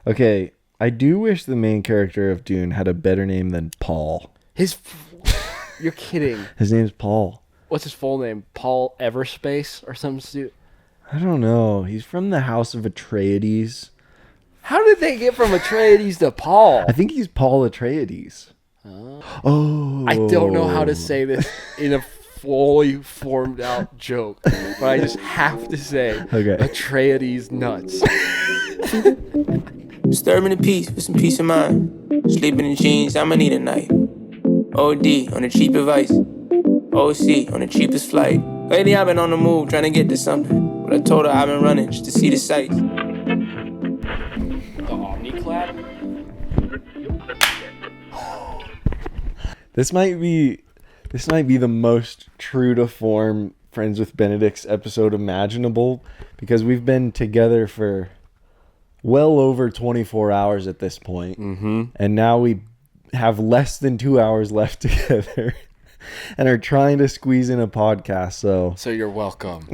Okay, I do wish the main character of Dune had a better name than Paul. You're kidding. His name's Paul. What's his full name? Paul Everspace or some stupid. I don't know. He's from the House of Atreides. How did they get from Atreides to Paul? I think he's Paul Atreides. Oh. I don't know how to say this in a fully formed out joke, but I just have to say Atreides nuts. Disturbing the peace with some peace of mind. Sleeping in jeans, I'ma need a night. OD on the cheap advice. OC on the cheapest flight. Lately I've been on the move trying to get to something, but I told her I've been running just to see the sights. The Omni-clap? This might be the most true to form Friends with Benedicts episode imaginable, because we've been together for well over 24 hours at this point. Mm-hmm. And now we have less than 2 hours left together and are trying to squeeze in a podcast. So you're welcome.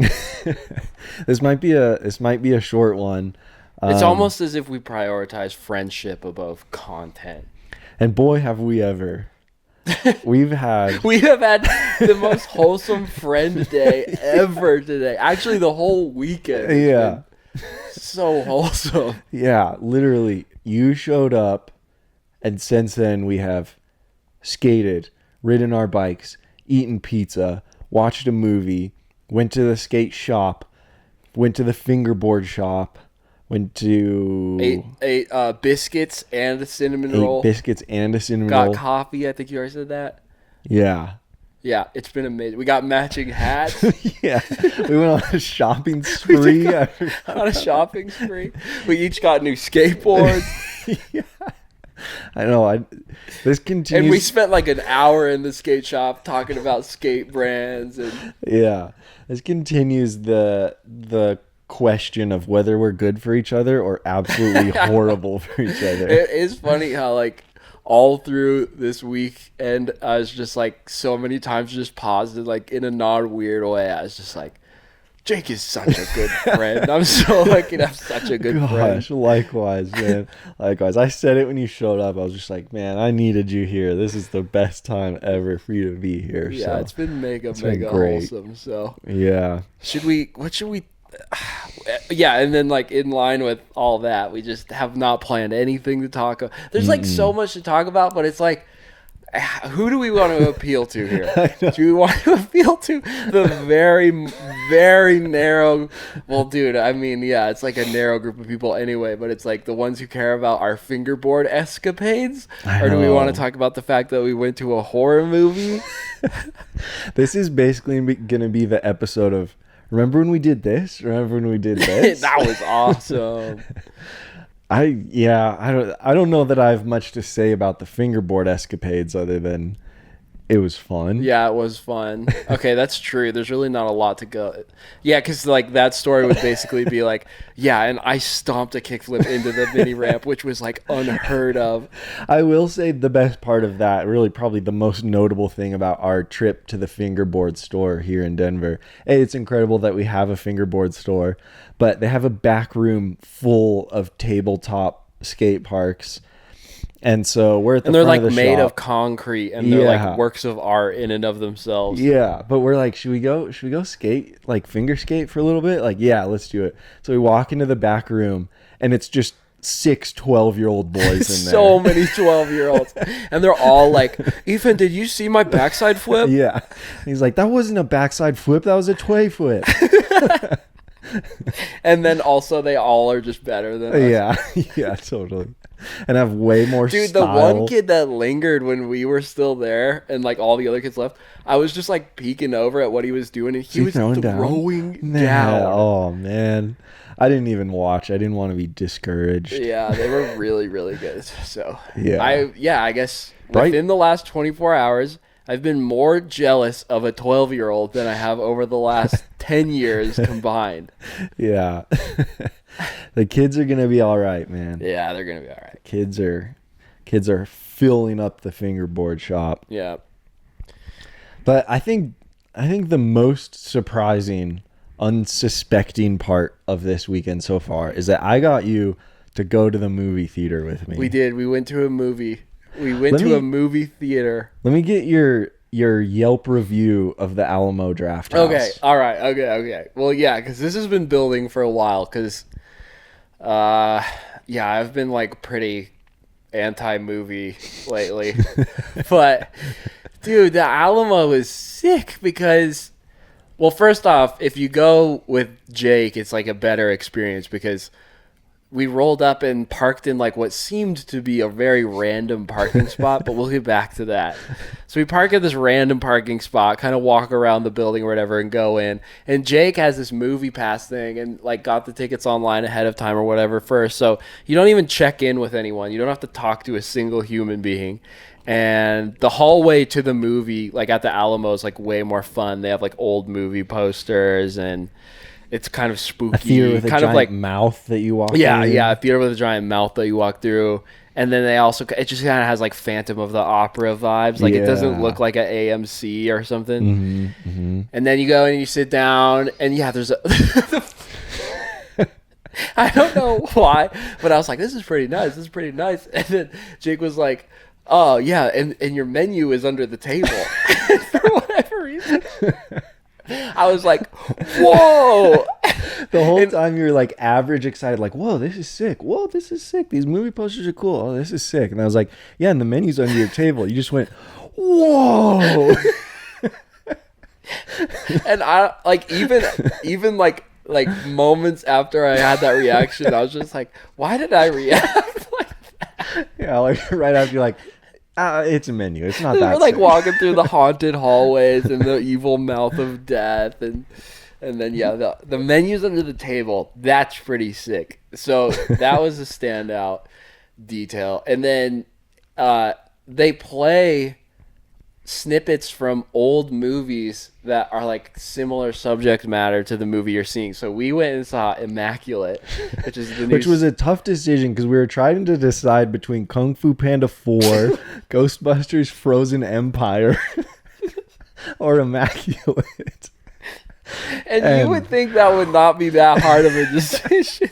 this might be a short one. It's almost as if we prioritize friendship above content. And boy, have we ever. We have had the most wholesome friend day ever today. Actually, the whole weekend. Yeah. So wholesome. Yeah, literally. You showed up, and since then we have skated, ridden our bikes, eaten pizza, watched a movie, went to the skate shop, went to the fingerboard shop, went to ate biscuits and a cinnamon roll. Biscuits and a cinnamon roll. Got coffee. I think you already said that. Yeah. Yeah, it's been amazing. We got matching hats. Yeah. We went on a shopping spree. On a shopping spree. We each got new skateboards. Yeah. I know. This continues. And we spent like an hour in the skate shop talking about skate brands. And yeah. This continues the question of whether we're good for each other or absolutely horrible for each other. It is funny how like all through this week, and I was just like so many times just paused and like in a non-weird way. I was just like, Jake is such a good friend. I'm so lucky to have such a good friend. Likewise, man. Likewise. I said it when you showed up. I was just like, man, I needed you here. This is the best time ever for you to be here. Yeah, so, it's been mega great. Wholesome. So yeah. What should we yeah, and then like in line with all that, we just have not planned anything to talk about. There's like so much to talk about, but it's like, who do we want to appeal to here? Do we want to appeal to the very, very narrow? Well, dude, I mean, yeah, it's like a narrow group of people anyway, but it's like the ones who care about our fingerboard escapades? Or do we want to talk about the fact that we went to a horror movie? This is basically going to be the episode of, remember when we did this? Remember when we did this? That was awesome. I don't know that I have much to say about the fingerboard escapades other than it was fun. Yeah, it was fun. Okay, that's true. There's really not a lot to go. Yeah, because like that story would basically be like, yeah, and I stomped a kickflip into the mini ramp, which was like unheard of. I will say the best part of that, really probably the most notable thing about our trip to the fingerboard store here in Denver. Hey, it's incredible that we have a fingerboard store, but they have a back room full of tabletop skate parks. And so we're at the front like of the made shop. of concrete, and they're like works of art in and of themselves. Yeah, but we're like, should we go skate, like finger skate for a little bit? Like, yeah, let's do it. So we walk into the back room, and it's just 6 12-year-old boys in there. So many 12-year-olds, and they're all like, Ethan, did you see my backside flip? Yeah, he's like, that wasn't a backside flip, that was a tway flip. And then also they all are just better than us. Yeah, totally. And have way more Dude, style. The one kid that lingered when we were still there and like all the other kids left, I was just like peeking over at what he was doing, and he was throwing down. Oh, man. I didn't even watch. I didn't want to be discouraged. Yeah, they were really, really good. So, yeah. I guess within the last 24 hours, I've been more jealous of a 12-year-old than I have over the last 10 years combined. Yeah. The kids are going to be all right, man. Yeah, they're going to be all right. Kids are filling up the fingerboard shop. Yeah. But I think the most surprising, unsuspecting part of this weekend so far is that I got you to go to the movie theater with me. We did. We went to a movie. We went to a movie theater. Let me get your Yelp review of the Alamo Draft House. Okay. All right. Okay. Well, yeah, because this has been building for a while. Because, I've been like pretty anti-movie lately. But, dude, the Alamo is sick because, well, first off, if you go with Jake, it's like a better experience because we rolled up and parked in like what seemed to be a very random parking spot, but we'll get back to that. So we park at this random parking spot, kind of walk around the building or whatever and go in. And Jake has this movie pass thing and like got the tickets online ahead of time or whatever first. So you don't even check in with anyone. You don't have to talk to a single human being. And the hallway to the movie, like at the Alamo, is like way more fun. They have like old movie posters and it's kind of spooky. A theater with a kind giant of like mouth that you walk through. Yeah, a theater with a giant mouth that you walk through. And then it just kind of has like Phantom of the Opera vibes. Like it doesn't look like an AMC or something. And then you go and you sit down and there's a... I don't know why, but I was like, this is pretty nice. And then Jake was like, oh, yeah, and your menu is under the table. For whatever reason. I was like, whoa. The whole time you're like average excited, like, whoa, this is sick. Whoa, this is sick. These movie posters are cool. Oh, this is sick. And I was like, yeah, and the menu's under your table. You just went, whoa. And I like even like moments after I had that reaction, I was just like, why did I react like that? Yeah, like right after you're like, it's a menu. It's not that. We're like sick. walking through the haunted hallways and the evil mouth of death, and then the menu's under the table. That's pretty sick. So that was a standout detail. And then they play snippets from old movies that are like similar subject matter to the movie you're seeing. So we went and saw Immaculate, which was a tough decision because we were trying to decide between Kung Fu Panda 4, Ghostbusters Frozen Empire, or Immaculate. And you would think that would not be that hard of a decision.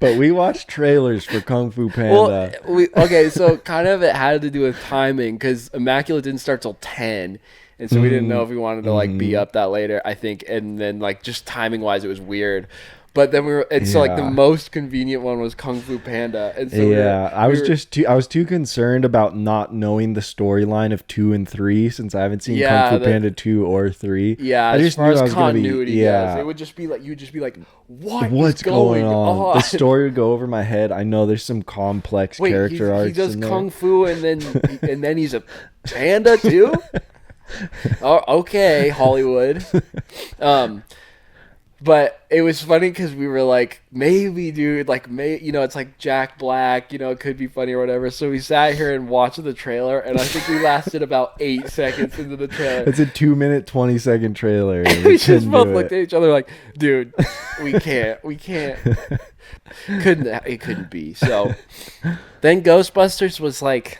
But we watched trailers for Kung Fu Panda. Well, so kind of it had to do with timing because Immaculate didn't start till 10. And so we didn't know if we wanted to like be up that later, I think. And then like just timing wise, it was weird. But then so like the most convenient one was Kung Fu Panda. And so I was too concerned about not knowing the storyline of 2 and 3 since I haven't seen Kung Fu Panda 2 or 3. Yeah, I just as far knew as continuity goes, it would just be like, what's going on? The story would go over my head. I know there's some complex character arcs. He does in there. Kung Fu and then he's a panda too? Oh, okay, Hollywood. But it was funny because we were like, maybe, dude, like, it's like Jack Black, it could be funny or whatever. So we sat here and watched the trailer, and I think we lasted about 8 seconds into the trailer. It's a 2-minute, 20-second trailer. We just both looked at each other like, dude, we can't. It couldn't be. So then Ghostbusters was like,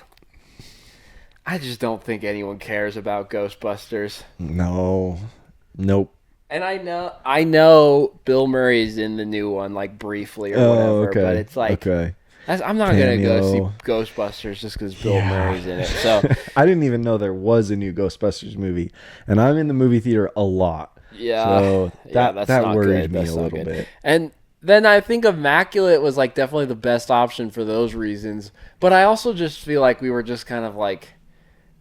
I just don't think anyone cares about Ghostbusters. No. Nope. And I know Bill Murray's in the new one, like briefly or whatever, but it's like, I'm not going to go see Ghostbusters just because Bill Murray's in it. So I didn't even know there was a new Ghostbusters movie, and I'm in the movie theater a lot. Yeah. So that's that worried good. me a little bit. And then I think Immaculate was like definitely the best option for those reasons. But I also just feel like we were just kind of like,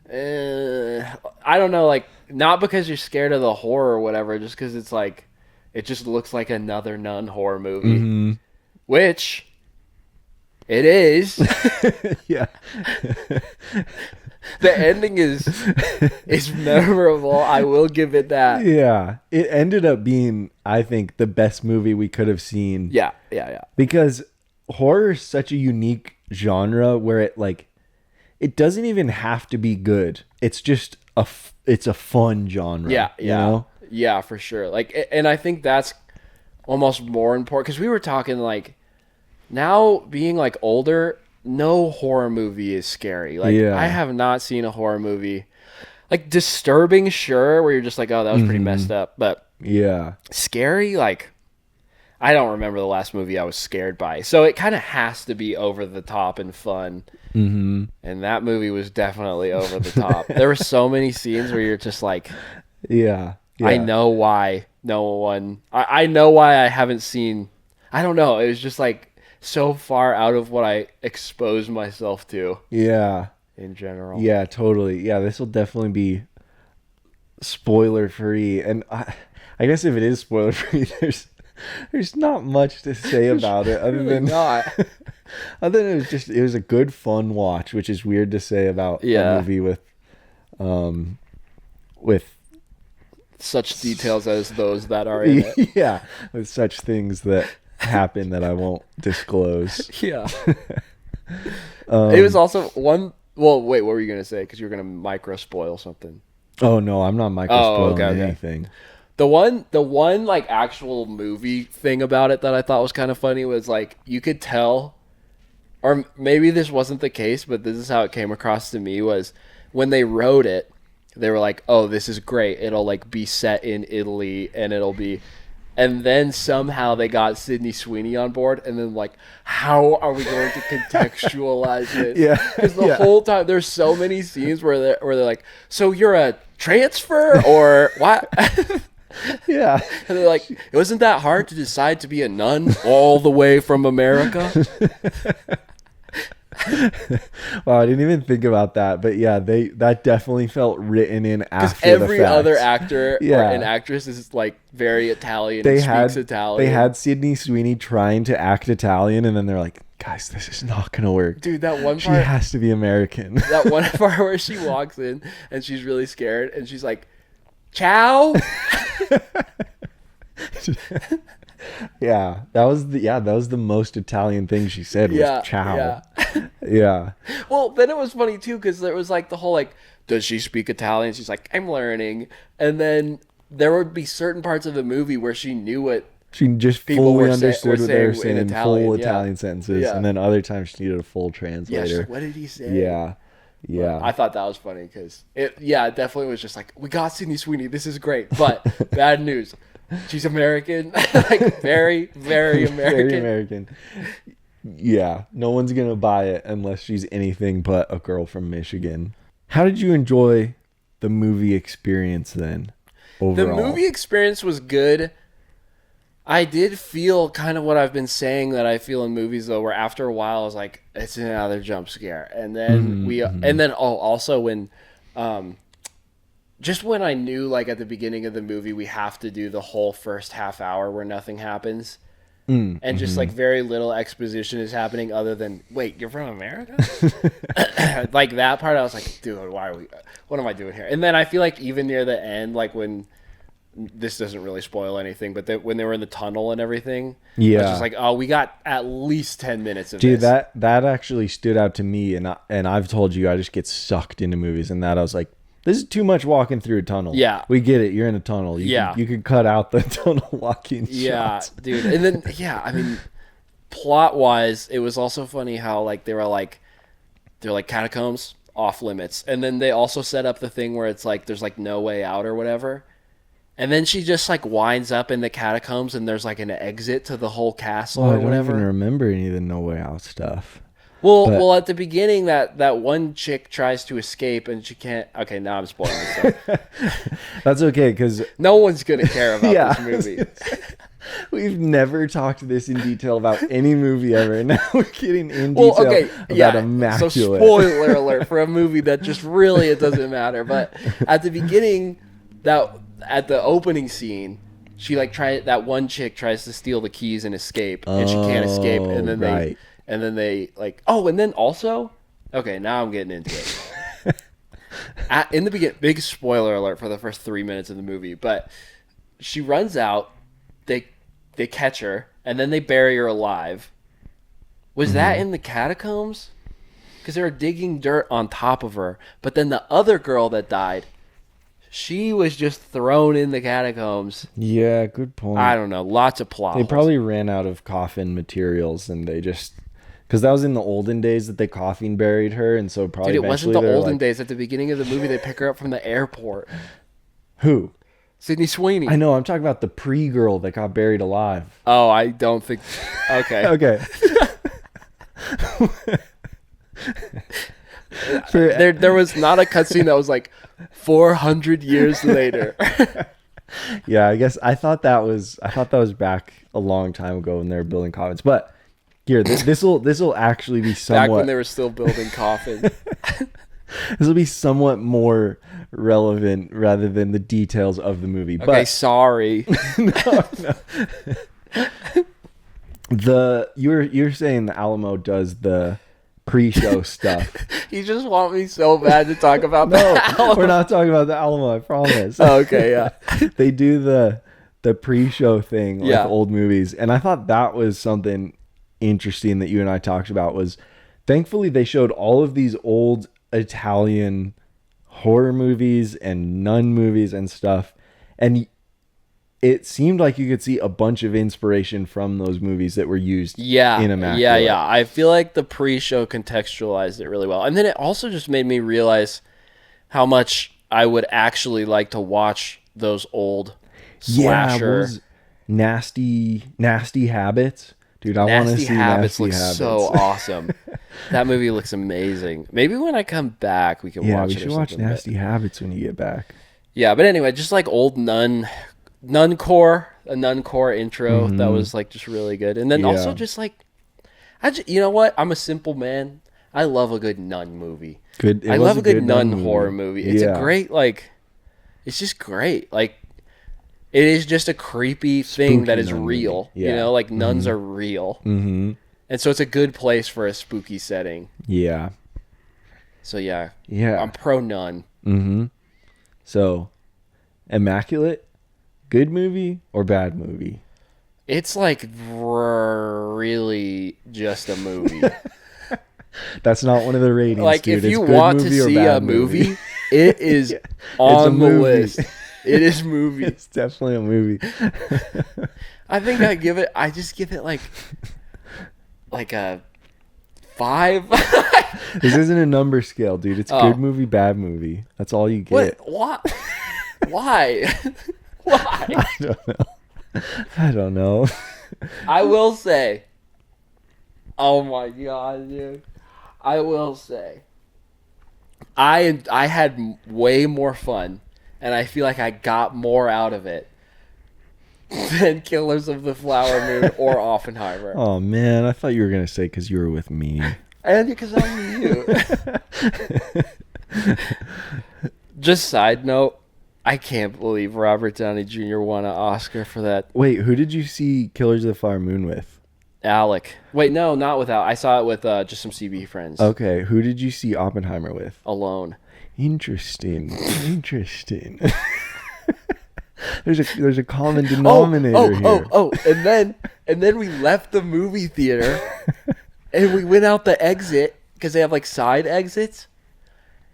I don't know, like, not because you're scared of the horror or whatever, just because it's like, it just looks like another Nun horror movie, which it is. Yeah. The ending is memorable. I will give it that. Yeah. It ended up being, I think, the best movie we could have seen. Yeah. Because horror is such a unique genre where it doesn't even have to be good. It's just it's a fun genre. Yeah. You know? Yeah, for sure. Like, and I think that's almost more important because we were talking like now being like older, no horror movie is scary. Like I have not seen a horror movie like disturbing, sure, where you're just like, oh, that was pretty messed up, but yeah, scary, like I don't remember the last movie I was scared by. So it kind of has to be over the top and fun. Mm-hmm. And that movie was definitely over the top. There were so many scenes where you're just like, Yeah. I know why no one. I know why I haven't seen. I don't know. It was just like so far out of what I exposed myself to. Yeah. In general. Yeah, totally. Yeah, this will definitely be spoiler free. And I guess if it is spoiler free, there's not much to say about it other Really than not. other than it was a good fun watch, which is weird to say about a movie with such details as those that are in it. Yeah, with such things that happen that I won't disclose. Yeah. It was also one. Well, wait, what were you gonna say? Because you were gonna micro spoil something. Oh no, I'm not micro spoiling okay. anything. The one like actual movie thing about it that I thought was kind of funny was like you could tell, or maybe this wasn't the case, but this is how it came across to me, was when they wrote it, they were like, oh, this is great. It'll like be set in Italy and it'll be, and then somehow they got Sydney Sweeney on board, and then like, how are we going to contextualize it? Yeah, because the whole time there's so many scenes where they're like, so you're a transfer or what? Yeah. And they're like, it wasn't that hard to decide to be a nun all the way from America. Wow, I didn't even think about that, but yeah, that definitely felt written in after every the fact. other actor or an actress is like very Italian and speaks Italian. They had Sydney Sweeney trying to act Italian, and then they're like, guys, this is not gonna work. Dude, that one part, she has to be American. That one part where she walks in and she's really scared and she's like, ciao. Yeah, that was the most Italian thing she said was ciao. Yeah. Well, then it was funny too because there was like the whole like, does she speak Italian? She's like, I'm learning. And then there would be certain parts of the movie where she knew what she just people fully were understood what they were saying in Italian, full Italian sentences, and then other times she needed a full translator. Yeah, she's like, what did he say? Yeah. But I thought that was funny because it definitely was just like, we got Sydney Sweeney, this is great, but bad news. She's American, like very, very American. Very American. Yeah, no one's gonna buy it unless she's anything but a girl from Michigan. How did you enjoy the movie experience then? Overall, the movie experience was good. I did feel kind of what I've been saying that I feel in movies though, where after a while I was like, it's another jump scare, and then also when, just when I knew like at the beginning of the movie we have to do the whole first half hour where nothing happens. And just like very little exposition is happening other than, wait, you're from America? Like that part, I was like, dude, what am I doing here? And then I feel like even near the end, like when, this doesn't really spoil anything, but when they were in the tunnel and everything, I was just like, oh, we got at least 10 minutes of this. Dude, that actually stood out to me, and I've told you I just get sucked into movies, and that I was like, this is too much walking through a tunnel. Yeah. We get it. You're in a tunnel. You could cut out the tunnel walking shots. Dude. And then, I mean, plot-wise, it was also funny how, like, they're like catacombs, off limits. And then they also set up the thing where it's like, there's, like, no way out or whatever. And then she just, like, winds up in the catacombs and there's, like, an exit to the whole castle or whatever. I don't even remember any of the no way out stuff. Well, at the beginning, that one chick tries to escape and she can't. Okay, now I'm spoiling stuff. That's okay, because no one's gonna care about this movie. We've never talked this in detail about any movie ever, and now we're getting in detail about Immaculate. So spoiler alert for a movie that just really it doesn't matter. But at the beginning, at the opening scene, she that one chick tries to steal the keys and escape, and she can't escape, and then And then they like, and then also, okay, now I'm getting into it. In the beginning, big spoiler alert for the first 3 minutes of the movie, but she runs out, they catch her, and then they bury her alive. Was that in the catacombs? Because they were digging dirt on top of her, but then the other girl that died, she was just thrown in the catacombs. Yeah, good point. I don't know, lots of plot. They probably ran out of coffin materials, and they just... Because that was in the olden days that they coffin buried her, and so probably Dude, it wasn't the olden days. At the beginning of the movie, they pick her up from the airport. Who? Sydney Sweeney. I know. I'm talking about the pre-girl that got buried alive. Oh, I don't think. Okay. Okay. There was not a cutscene that was like 400 years later. Yeah, I guess I thought that was back a long time ago when they were building coffins. But here, this will actually be somewhat Back when they were still building coffins. This will be somewhat more relevant rather than the details of the movie. Okay, But sorry. no. You're saying the Alamo does the pre-show stuff. You just want me so bad to talk about No, that. we're not talking about the Alamo, I promise. Oh, okay, yeah. They do the pre-show thing with Yeah. old movies, and I thought that was something interesting that you and I talked about. Was thankfully they showed all of these old Italian horror movies and nun movies and stuff, and it seemed like you could see a bunch of inspiration from those movies that were used in Immaculate. Yeah. I feel like the pre-show contextualized it really well. And then it also just made me realize how much I would actually like to watch those old slasher. Nasty Habits. Dude, I want to see Nasty looks Habits. so awesome. That movie looks amazing. Maybe when I come back, we can watch it. We should watch Nasty Habits when you get back. Yeah, but anyway, just like old nun core intro that was like just really good. And then also just like, you know what? I'm a simple man. I love a good nun movie. I love a good nun horror movie. It's a great, like, it's just great. Like, it is just a creepy thing that is real. Yeah. You know, like nuns are real. Mm-hmm. And so it's a good place for a spooky setting. Yeah. So yeah. Yeah. I'm pro nun. Mm-hmm. So, Immaculate, good movie or bad movie? It's like really just a movie. That's not one of the ratings, Like, dude. if you It's good want to movie or see bad a movie, it is on the list. It is movie. It's definitely a movie. I think I just give it like a 5. This isn't a number scale, dude. It's good movie, bad movie. That's all you get. What? Why? Why? I don't know. I will say, oh my god, dude. I will say, I had way more fun, and I feel like I got more out of it than Killers of the Flower Moon or Oppenheimer. Oh man, I thought you were gonna say because you were with me. And because I'm you. Just side note, I can't believe Robert Downey Jr. won an Oscar for that. Wait, who did you see Killers of the Flower Moon with? Alec. Wait, no, not with Alec. I saw it with just some CB friends. Okay, who did you see Oppenheimer with? Alone. Interesting. There's a common denominator here. And then we left the movie theater and we went out the exit because they have like side exits,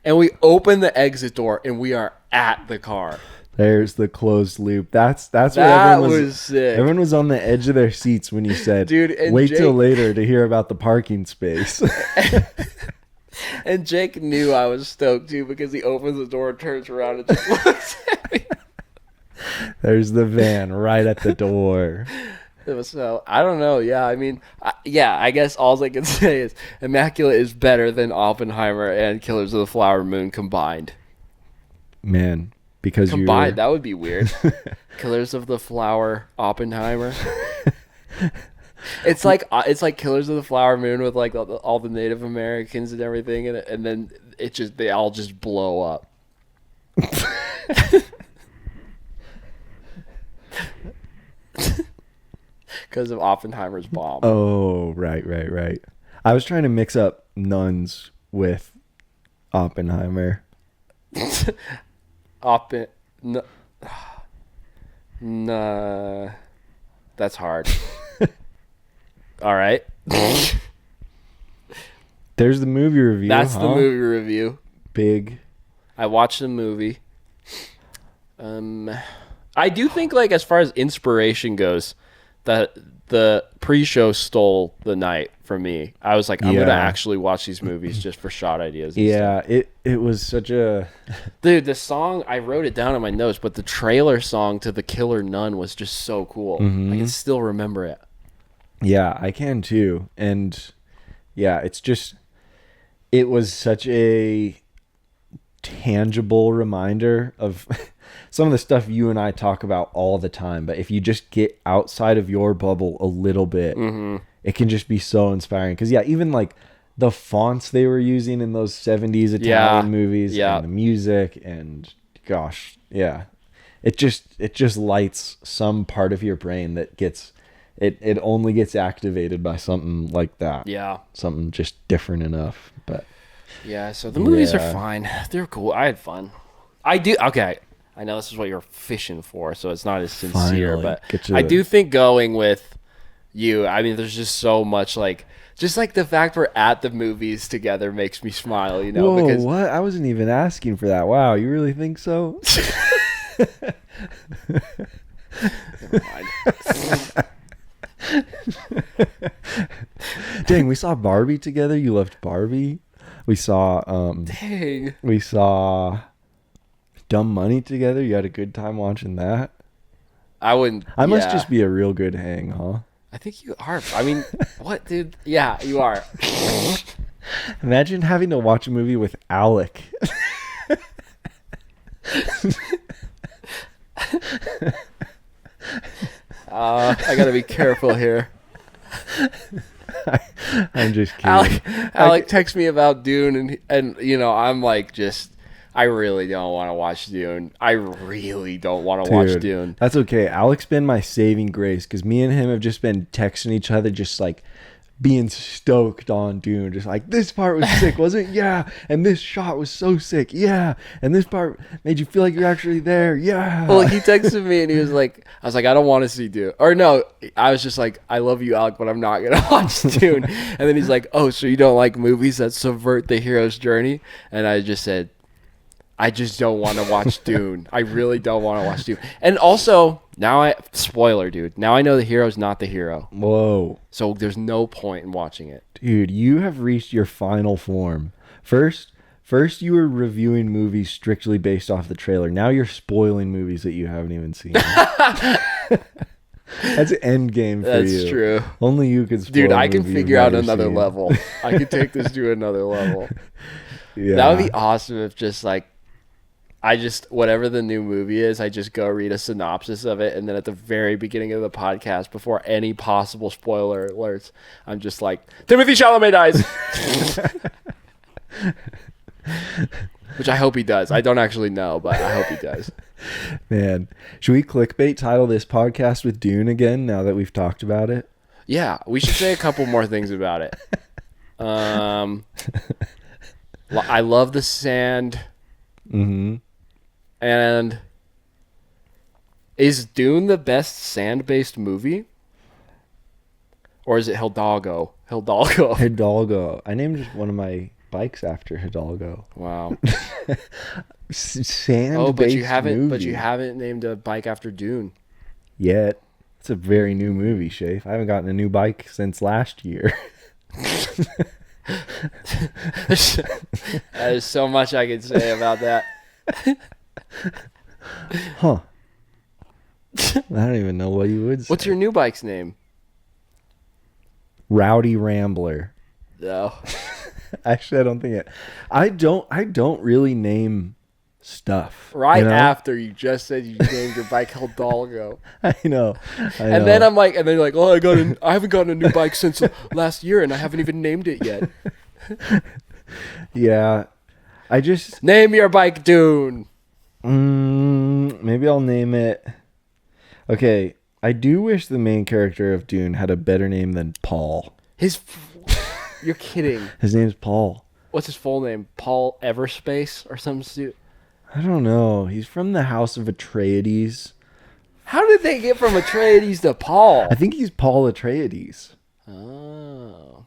and we opened the exit door and we are at the car. There's the closed loop. That's what That everyone was sick. Everyone was on the edge of their seats when you said, Dude, and wait till Jake- later to hear about the parking space. And Jake knew I was stoked too because he opens the door, turns around, and just looks at me. There's the van right at the door. It was so, I don't know. Yeah, I mean, I guess all I can say is Immaculate is better than Oppenheimer and Killers of the Flower Moon combined. Man, because Combined, that would be weird. Killers of the Flower, Oppenheimer. It's like Killers of the Flower Moon with like all the Native Americans and everything, and then they all just blow up. Because of Oppenheimer's bomb. Oh, right. I was trying to mix up nuns with Oppenheimer. Nah, that's hard. All right. There's the movie review. That's the movie review. Big. I watched the movie. I do think, like, as far as inspiration goes, that the pre-show stole the night from me. I was like, I'm gonna Yeah. actually watch these movies just for shot ideas. And Yeah, it was such a dude, the song, I wrote it down in my notes, but the trailer song to The Killer Nun was just so cool. Mm-hmm. I can still remember it. yeah, I can too. And yeah, it was such a tangible reminder of some of the stuff you and I talk about all the time. But if you just get outside of your bubble a little bit, it can just be so inspiring. Because yeah, even like the fonts they were using in those 70s Italian movies and the music, and gosh, yeah, it just lights some part of your brain that gets it only gets activated by something like that. Yeah. Something just different enough. But Yeah, so the movies are Yeah. fine. They're cool. I had fun. I do. Okay. I know this is what you're fishing for, so it's not as sincere, Finally, but get to I it. do think going with you, I mean, there's just so much just like the fact we're at the movies together makes me smile, you know? whoa, Because what? I wasn't even asking for that. Wow, you really think so? never mind. Dang, we saw Barbie together. You loved Barbie. We saw Dang. Dumb Money together. You had a good time watching that. I wouldn't. I must yeah. just be a real good hang, huh? I think you are. I mean, what, dude? Yeah, you are. Imagine having to watch a movie with Alec. I gotta be careful here. I'm just kidding. Alec texts me about Dune, and you know, I'm like, I really don't want to watch Dune. I really don't want to watch Dude, Dune. That's okay. Alec's been my saving grace because me and him have just been texting each other, just like being stoked on Dune. Just like, this part was sick, wasn't it? Yeah. And this shot was so sick. Yeah. And this part made you feel like you're actually there. Yeah. Well, he texted me and he was like, I was like, I don't want to see Dune. Or no, I was just like, I love you, Alec, but I'm not going to watch Dune. And then he's like, oh, so you don't like movies that subvert the hero's journey? And I just said, I just don't want to watch Dune. I really don't want to watch Dune. And also, spoiler, dude. Now I know the hero's not the hero. Whoa. So there's no point in watching it. Dude, you have reached your final form. First you were reviewing movies strictly based off the trailer. Now you're spoiling movies that you haven't even seen. That's an end game for you. That's true. Only you could spoil Dude, I a can movie figure you've out never another seen. level. I could take this to another level. Yeah. That would be awesome if just like, whatever the new movie is, I just go read a synopsis of it, and then at the very beginning of the podcast, before any possible spoiler alerts, I'm just like, Timothy Chalamet dies. Which I hope he does. I don't actually know, but I hope he does. Man, should we clickbait title this podcast with Dune again now that we've talked about it? Yeah, we should say a couple more things about it. I love the sand. Mm-hmm. And is Dune the best sand-based movie? Or is it Hidalgo? Hidalgo. I named one of my bikes after Hidalgo. Wow. Sand. Oh, but you haven't named a bike after Dune. Yet. It's a very new movie, Shafe. I haven't gotten a new bike since last year. There's so much I could say about that. Huh. I don't even know what you would say. What's your new bike's name? Rowdy Rambler. No. Actually, I don't think it. I don't really name stuff. Right you know? after you just said you named your bike Hidalgo. I know. And then I'm like, and then you're like, oh, I haven't gotten a new bike since last year, and I haven't even named it yet. Yeah. I just Name your bike Dune. maybe I'll name it. Okay, I do wish the main character of Dune had a better name than Paul. You're kidding. His name's Paul. What's his full name? Paul Everspace or some suit? I don't know. He's from the House of Atreides. How did they get from Atreides to Paul? I think he's Paul Atreides. Oh.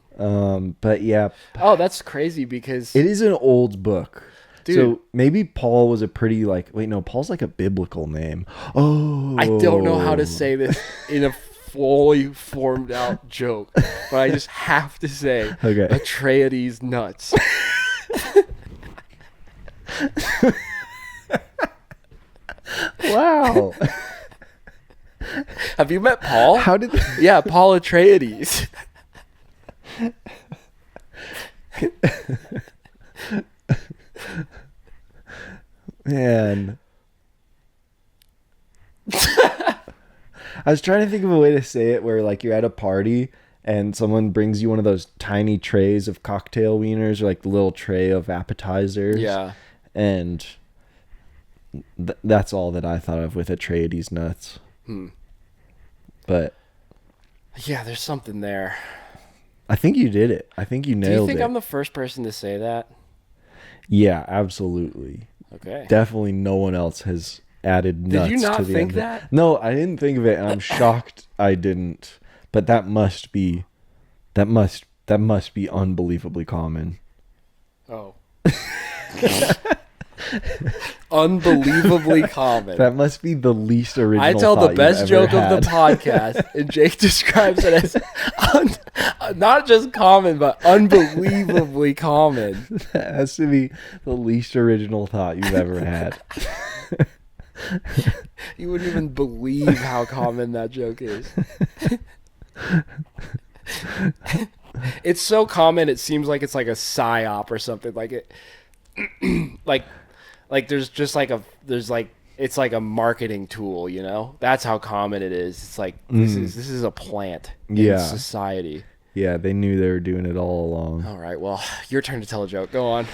But yeah, Oh, that's crazy because it is an old book. Dude. So maybe Paul was a pretty Paul's like a biblical name. Oh. I don't know how to say this in a fully formed out joke, but I just have to say, Okay. Atreides nuts. Wow. Have you met Paul? How did Yeah, Paul Atreides. Man. I was trying to think of a way to say it where like you're at a party and someone brings you one of those tiny trays of cocktail wieners or like the little tray of appetizers. Yeah. And that's all that I thought of with Atreides nuts. But Yeah, there's something there. I think you did it. I think you nailed it. Do you think I'm the first person to say that? Yeah, absolutely. Okay. Definitely no one else has added nuts Did you not to the think end. that? No, I didn't think of it, and I'm shocked I didn't. But that must be unbelievably common. Oh. Unbelievably common. That must be the least original. I tell the thought best you've joke ever of the had. podcast, and Jake describes it as not just common, but unbelievably common. That has to be the least original thought you've ever had. You wouldn't even believe how common that joke is. It's so common, it seems like it's like a psyop or something. Like it, like there's just like it's like a marketing tool, you know? That's how common it is. It's like this is a plant in society. Yeah, they knew they were doing it all along. All right, well, your turn to tell a joke. Go on.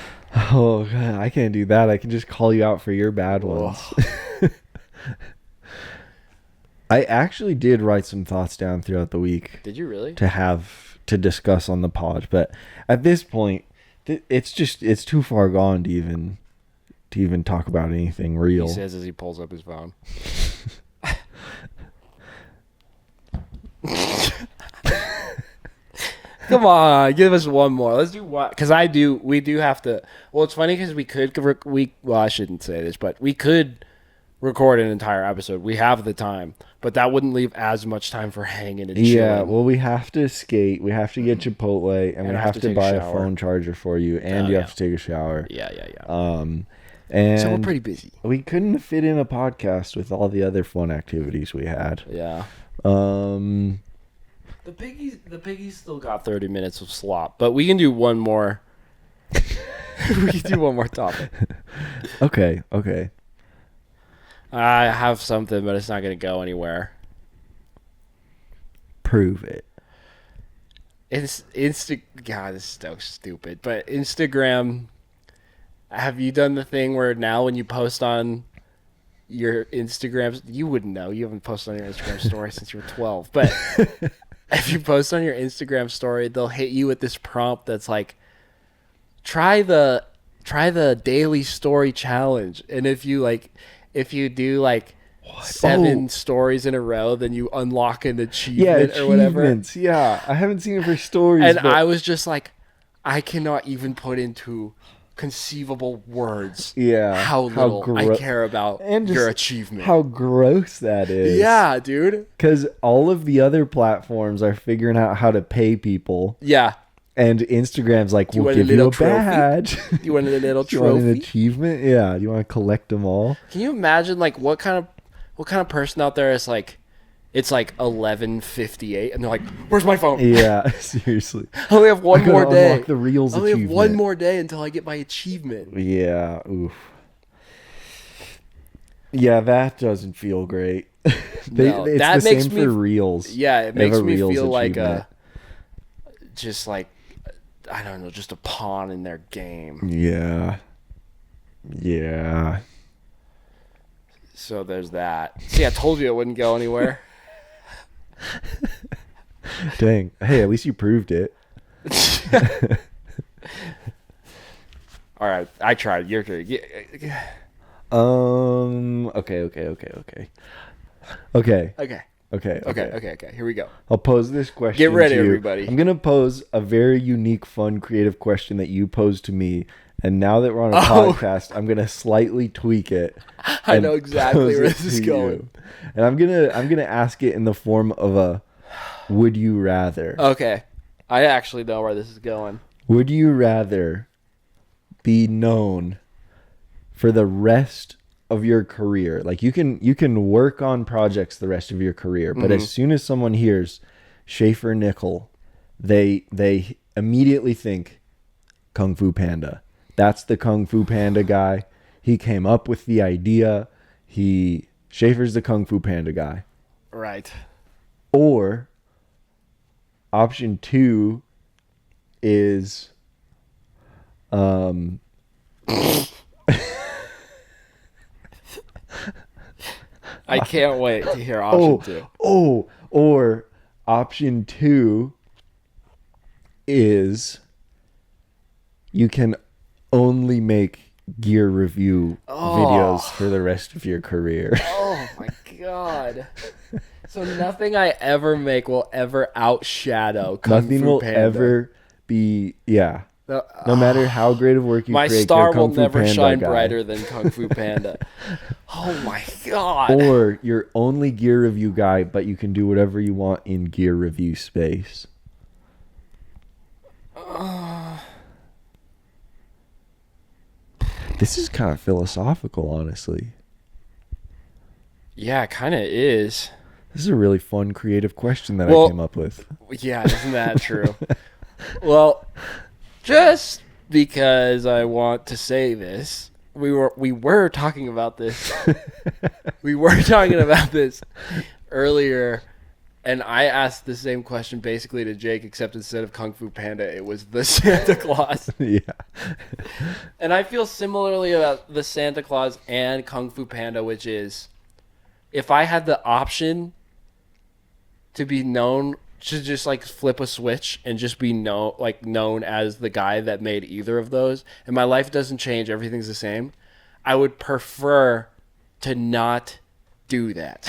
Oh, God, I can't do that. I can just call you out for your bad ones. I actually did write some thoughts down throughout the week Did you really? to discuss on the pod, but at this point, it's too far gone to even talk about anything real. He says as he pulls up his phone. Come on, give us one more. Let's do one, because we do have to. Well, it's funny because well, I shouldn't say this, but we could record an entire episode. We have the time, but that wouldn't leave as much time for hanging and chilling. Yeah, well, we have to skate, we have to get Chipotle, and we I have to take buy a a shower. phone charger for you, and you have to take a shower. Yeah. And So we're pretty busy. we couldn't fit in a podcast with all the other fun activities we had. Yeah. The piggies still got 30 minutes of slop, but we can do one more. We can do one more topic. Okay. I have something, but it's not going to go anywhere. Prove it. God, this is so stupid. But Instagram, have you done the thing where now when you post on your Instagram, you wouldn't know. You haven't posted on your Instagram story since you were 12. But if you post on your Instagram story, they'll hit you with this prompt that's like, try the daily story challenge. And if you do like 7 stories in a row, then you unlock an achievement or whatever. Yeah, I haven't seen it for stories. And but I was just like, I cannot even put into conceivable words how little I care about and your just achievement. how gross that is. Yeah, dude. Because all of the other platforms are figuring out how to pay people. Yeah. And Instagram's like, You we'll want a give you little a trophy? badge. You want a little You want an trophy? achievement? Yeah. You want to collect them all? Can you imagine like what kind of person out there is like, it's like 11:58 and they're like, where's my phone? Yeah, seriously. I only have one I'm more gonna day. unlock the Reels I only have achievement. one more day until I get my achievement. Yeah, oof. Yeah, that doesn't feel great. No, it's that the makes same me- for Reels. Yeah, it They have makes a me Reels feel like achievement. just like, I don't know, just a pawn in their game. Yeah. So there's that. See, I told you it wouldn't go anywhere. Dang. Hey, at least you proved it. All right, I tried. Your turn. Okay. Okay. Here we go. I'll pose this question. Get ready, to you. everybody. I'm gonna pose a very unique, fun, creative question that you posed to me. And now that we're on a podcast, I'm gonna slightly tweak it. I know exactly pose where it this is to going. you. And I'm gonna ask it in the form of Would you rather? Okay. I actually know where this is going. Would you rather be known for the rest of your career? Like you can work on projects the rest of your career, but as soon as someone hears Shaffer Nickel, they immediately think Kung Fu Panda. That's the Kung Fu Panda guy. He came up with the idea. Shaffer's the Kung Fu Panda guy. Right. Or option 2 is I can't wait to hear option 2. Or option 2 is you can only make gear review videos for the rest of your career. Oh my god. So nothing I ever make will ever outshadow Kung Nothing Fu will Panda. ever be, no matter how great of work you My create, star you're a Kung will Fu never Panda shine guy. brighter than Kung Fu Panda. Oh my god. Or you're only gear review guy, but you can do whatever you want in gear review space. This is kind of philosophical, honestly. Yeah, it kind of is. This is a really fun, creative question that I came up with. Yeah, isn't that true? Well, just because I want to say this, we were talking about this. We were talking about this earlier, and I asked the same question basically to Jake, except instead of Kung Fu Panda, it was the Santa Claus. Yeah. And I feel similarly about the Santa Claus and Kung Fu Panda, which is, if I had the option to be known, to just like flip a switch and just be known as the guy that made either of those, and my life doesn't change, everything's the same, I would prefer to not do that.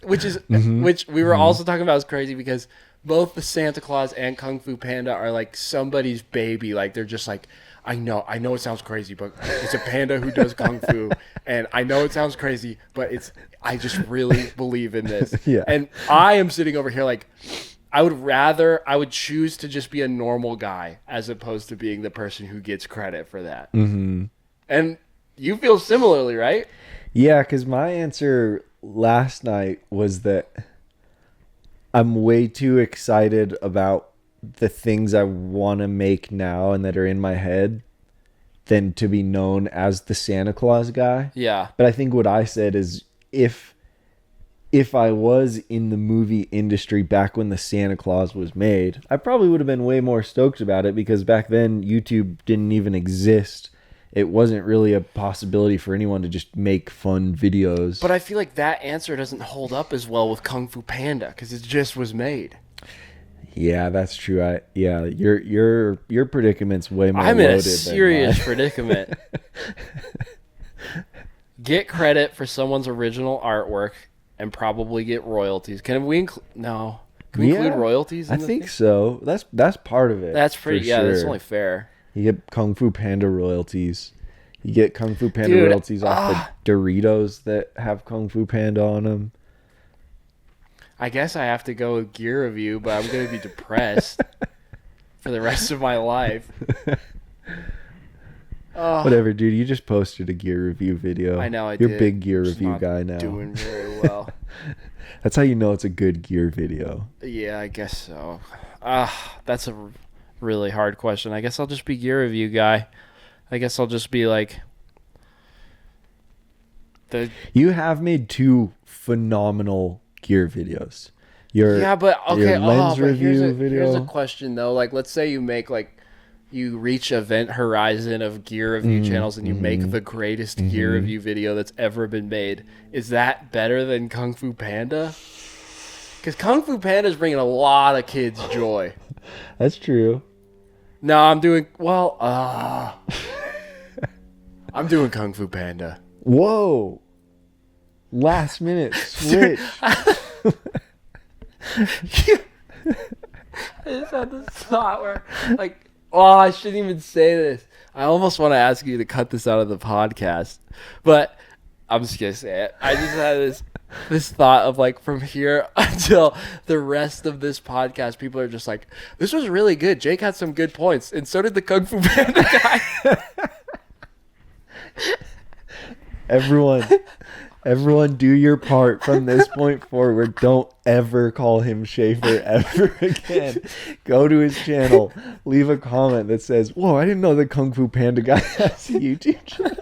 Which we were also talking about is crazy, because both the Santa Claus and Kung Fu Panda are like somebody's baby. Like they're just like, I know it sounds crazy, but it's a panda who does Kung Fu, and I know it sounds crazy, but I just really believe in this. Yeah. And I am sitting over here like, I would choose to just be a normal guy as opposed to being the person who gets credit for that. Mm-hmm. And you feel similarly, right? Yeah, because my answer last night was that I'm way too excited about the things I want to make now and that are in my head than to be known as the Santa Claus guy. Yeah. But I think what I said is if I was in the movie industry back when the Santa Claus was made, I probably would have been way more stoked about it, because back then YouTube didn't even exist. It wasn't really a possibility for anyone to just make fun videos. But I feel like that answer doesn't hold up as well with Kung Fu Panda, because it just was made. Yeah, that's true. Your predicament's way more I'm loaded in a serious predicament. Get credit for someone's original artwork and probably get royalties. Can we include? No. Can we include royalties? I think so. That's part of it. That's pretty. Yeah, sure. that's only fair. You get Kung Fu Panda royalties. You get Kung Fu Panda royalties off the Doritos that have Kung Fu Panda on them. I guess I have to go with gear review, but I'm going to be depressed for the rest of my life. Whatever, dude. You just posted a gear review video. I know I You're did. a big gear Just review not guy now. Doing very well. That's how you know it's a good gear video. Yeah, I guess so. That's a really hard question. I guess I'll just be gear review guy. I guess I'll just be like You have made 2 phenomenal gear videos. Your lens review video. Here's a question though. Like, let's say you make you reach event horizon of gear review channels and you make the greatest gear review video that's ever been made. Is that better than Kung Fu Panda? Because Kung Fu Panda is bringing a lot of kids joy. That's true. No, I'm doing I'm doing Kung Fu Panda. Whoa. Last minute switch. I just had this thought where, I shouldn't even say this. I almost want to ask you to cut this out of the podcast, but I'm just going to say it. I just had this this thought of like from here until the rest of this podcast, people are just like, this was really good. Jake had some good points, and so did the Kung Fu Panda guy. Everyone do your part from this point forward. Don't ever call him Shaffer ever again. Go to his channel, leave a comment that says, whoa, I didn't know the Kung Fu Panda guy has a YouTube channel.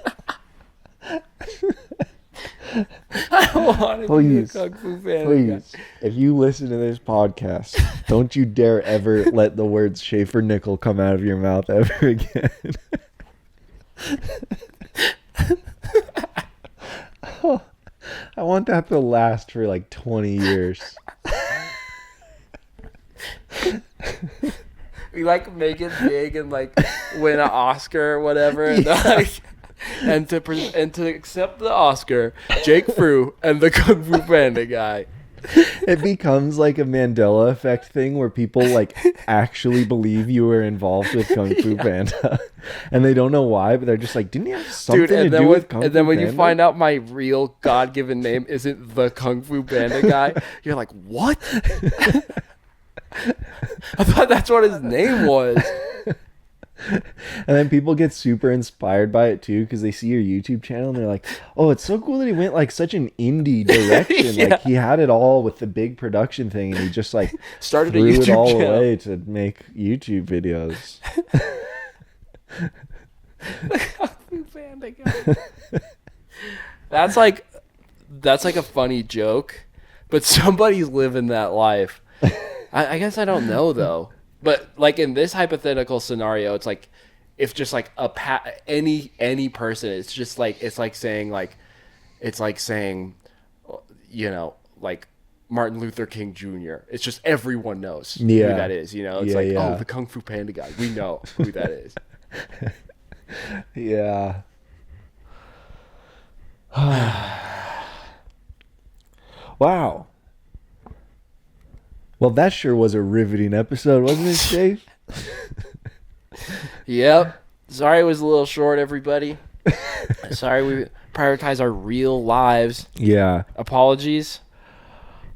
I don't want to be a Kung Fu Panda guy. If you listen to this podcast, don't you dare ever let the words Shaffer Nickel come out of your mouth ever again. Oh, I want that to last for like 20 years. We like make it big and like win an Oscar or whatever. And, and to accept the Oscar, Jake Frew and the Kung Fu Panda guy. It becomes like a Mandela effect thing where people like actually believe you were involved with Kung Fu Panda, and they don't know why, but they're just like, didn't he have something to do with Kung Fu Panda? And then when you find out my real God-given name isn't the Kung Fu Panda guy, you're like, what? I thought that's what his name was. And then people get super inspired by it too because they see your YouTube channel and they're like, oh, it's so cool that he went like such an indie direction. Yeah. Like he had it all with the big production thing and he just like started threw a YouTube it all channel. away to make YouTube videos. The Kung Fu Panda guy. That's like a funny joke, but somebody's living that life. I guess I don't know though. But like in this hypothetical scenario, it's like if just like any person, it's just like it's like saying you know, like Martin Luther King Jr. It's just everyone knows who that is. You know, it's oh, the Kung Fu Panda guy. We know who that is. Yeah. Wow. Well, that sure was a riveting episode, wasn't it, Dave? Yep. Sorry it was a little short, everybody. Sorry we prioritize our real lives. Yeah. Apologies.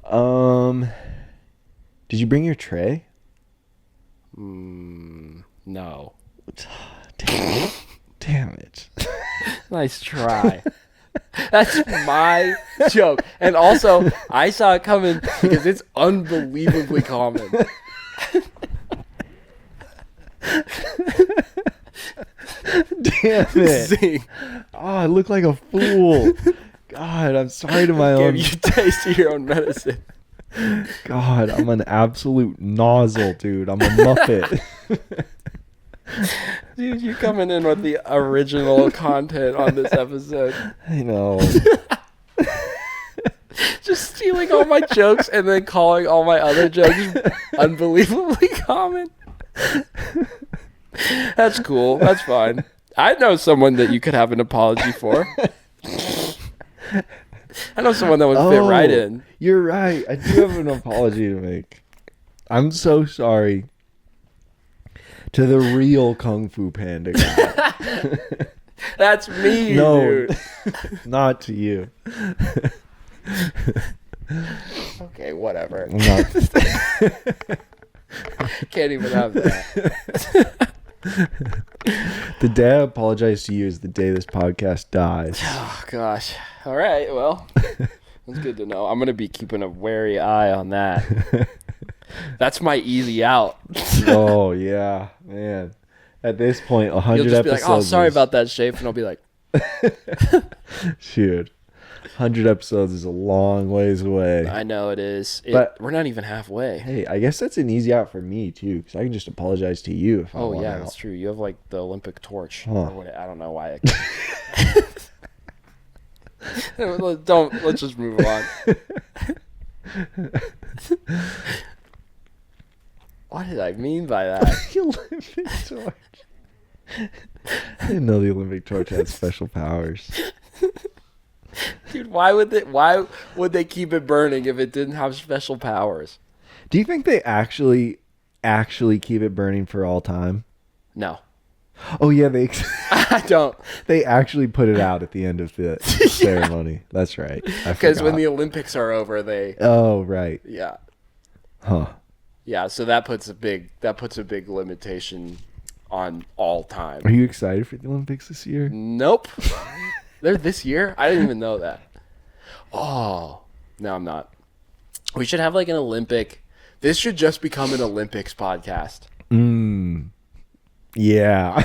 Did you bring your tray? No. Damn it. Nice try. That's my joke. And also, I saw it coming because it's unbelievably common. Damn it. See, Oh, I look like a fool. God, I'm sorry to my give own. you taste of your own medicine. God, I'm an absolute nozzle, dude. I'm a Muppet. Dude, you're coming in with the original content on this episode. I know. Just stealing all my jokes and then calling all my other jokes unbelievably common. That's cool. That's fine. I know someone that you could have an apology for. I know someone that would fit right in. You're right. I do have an apology to make. I'm so sorry to the real Kung Fu Panda guy. That's me, No, dude. not to you. Okay, whatever. I'm not. Can't even have that. The day I apologize to you is the day this podcast dies. Oh, gosh. All right, well, that's good to know. I'm going to be keeping a wary eye on that. That's my easy out. Oh, yeah, man. At this point, 100 You'll just be episodes. like, oh, sorry about that, Shafe. And I'll be like, Shoot. 100 episodes is a long ways away. I know it is. But- we're not even halfway. Hey, I guess that's an easy out for me, too, because I can just apologize to you if I Oh, want yeah, out. that's true. You have like the Olympic torch. Huh. Or what, I don't know why. Let's just move on. What did I mean by that? The Olympic torch. I didn't know the Olympic torch had special powers. Dude, why would they keep it burning if it didn't have special powers? Do you think they actually keep it burning for all time? No. Oh yeah, they I don't. they actually put it out at the end of the ceremony. That's right. Because when the Olympics are over, they. Oh right. Yeah. Huh. Yeah. So that puts a big limitation on all time. Are you excited for the Olympics this year? Nope. They're this year? I didn't even know that. Oh, no, I'm not. We should have like an Olympic. This should just become an Olympics podcast. Yeah.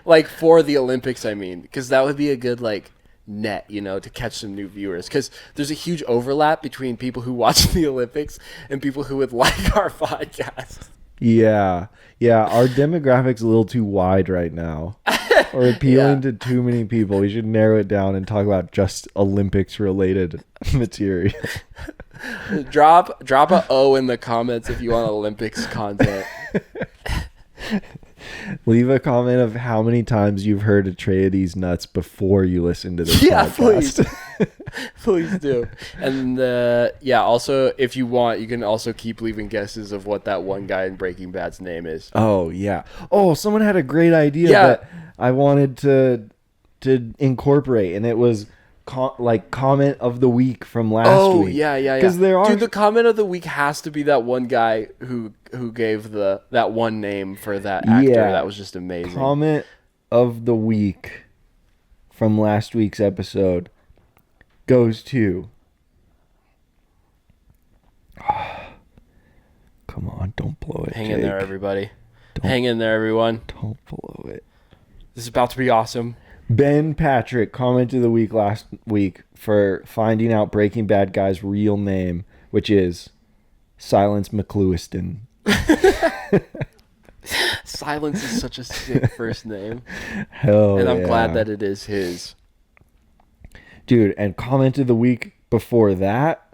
Like for the Olympics, I mean, because that would be a good like net, to catch some new viewers. Because there's a huge overlap between people who watch the Olympics and people who would like our podcast. Yeah. Our demographic's a little too wide right now. We're appealing to too many people. We should narrow it down and talk about just Olympics related material. Drop a O in the comments if you want Olympics content. Leave a comment of how many times you've heard Atreides nuts before you listen to this podcast. Please do. And also if you want, you can also keep leaving guesses of what that one guy in Breaking Bad's name is. Oh yeah. Oh, someone had a great idea that I wanted to incorporate, and it was comment of the week from last week. Oh yeah. Because there are, dude, the comment of the week has to be that one guy who gave that one name for that actor. Yeah. That was just amazing. Comment of the week from last week's episode goes to. Come on, don't blow it. Hang in there, everybody. Hang in there, everyone. Don't blow it. This is about to be awesome. Ben Patrick, comment of the week last week for finding out Breaking Bad guy's real name, which is Silence McLewiston. Silence is such a sick first name. Hell and I'm yeah. glad that it is his. Dude, and comment of the week before that.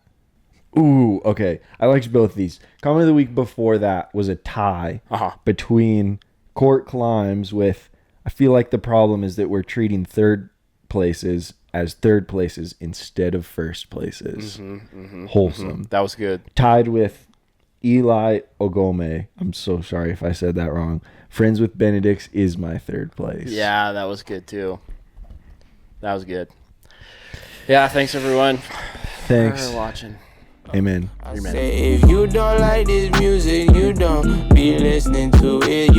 Ooh, okay. I liked both these. Comment of the week before that was a tie between Court Climbs with, I feel like the problem is that we're treating third places as third places instead of first places. Wholesome. That was good. Tied with Eli Ogome. I'm so sorry if I said that wrong. Friends with Benedicts is my third place. Yeah, that was good too. That was good. Yeah, thanks everyone. Thanks for watching. Amen. I say if you don't like this music, you don't be listening to it.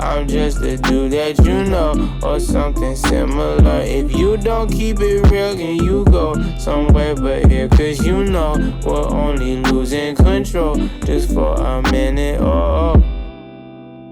I'm just a dude that or something similar. If you don't keep it real, then you go somewhere but here. Cause we're only losing control just for a minute. Oh.